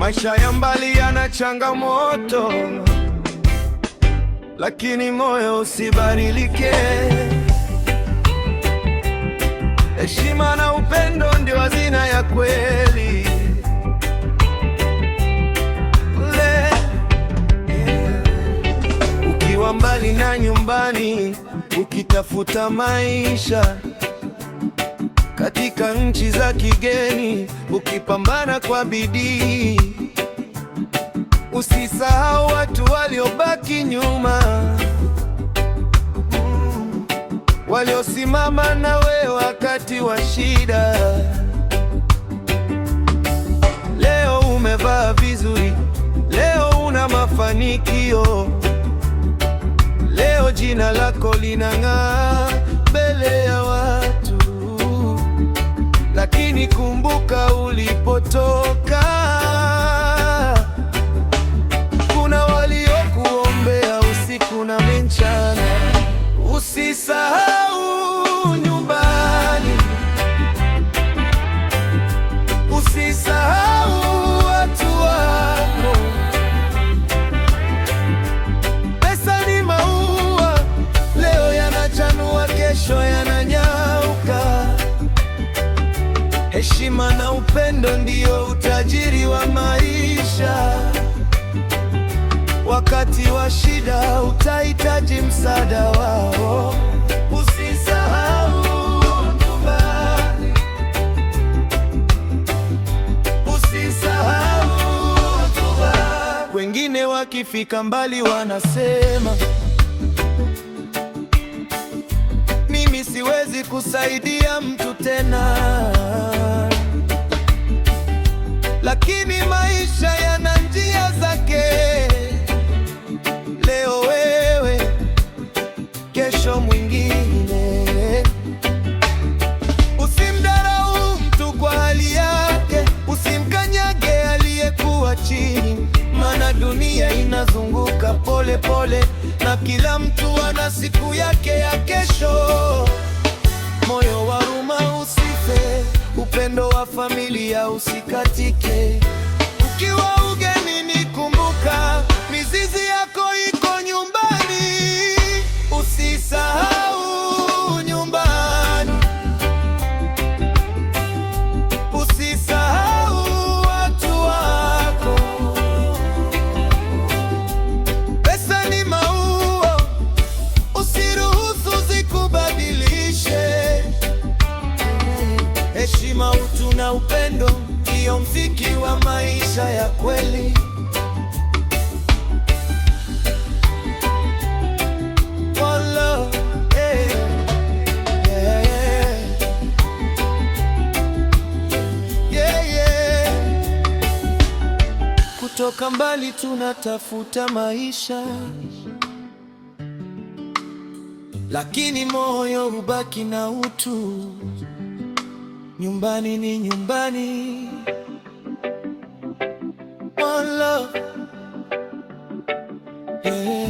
Maisha ya mbali yana changamoto, lakini moyo usibadilike. Heshima na upendo ndio hazina ya kweli. Ukiwa mbali na nyumbani, ukitafuta maisha katika nchi za kigeni, ukipambana kwa bidii, usisahau watu waliobaki nyuma, waliosimama na wewe wakati wa shida. Leo umevaa vizuri, leo una mafanikio, leo jina lako linang'aa mbele ya watu, lakini kumbuka ulipotoka. Kuna waliokuombea usiku na mchana. Usisahau nyumbani, usisahau watu wako. Pesa ni maua, leo yanachanua, kesho yananyauka. Heshima na upendo ndio utajiri wa maisha. Wakati wa shida utahitaji msaada wao. Usisahau nyumbani, usisahau nyumbani. Wengine wakifika mbali wanasema, mimi siwezi kusaidia mtu tena. Lakini maisha yana njia zake. Leo wewe, kesho mwingine. Usimdharau mtu kwa hali yake, usimkanyage aliyekuwa chini, maana dunia inazunguka pole pole, na kila mtu ana siku yake ya kesho. Moyo wa huruma usife, upendo wa familia usikatike. Ukiwa ugenini, kumbuka mizizi yako iko nyumbani. Usisahau nyumbani, usisahau watu wako. Pesa ni maua, usiruhusu zikubadilishe. Heshima, utu na upendo ndio mziki wa maisha ya kweli. Kutoka mbali tunatafuta maisha, lakini moyo hubaki na utu. Nyumbani ni nyumbani. One love. Yeah.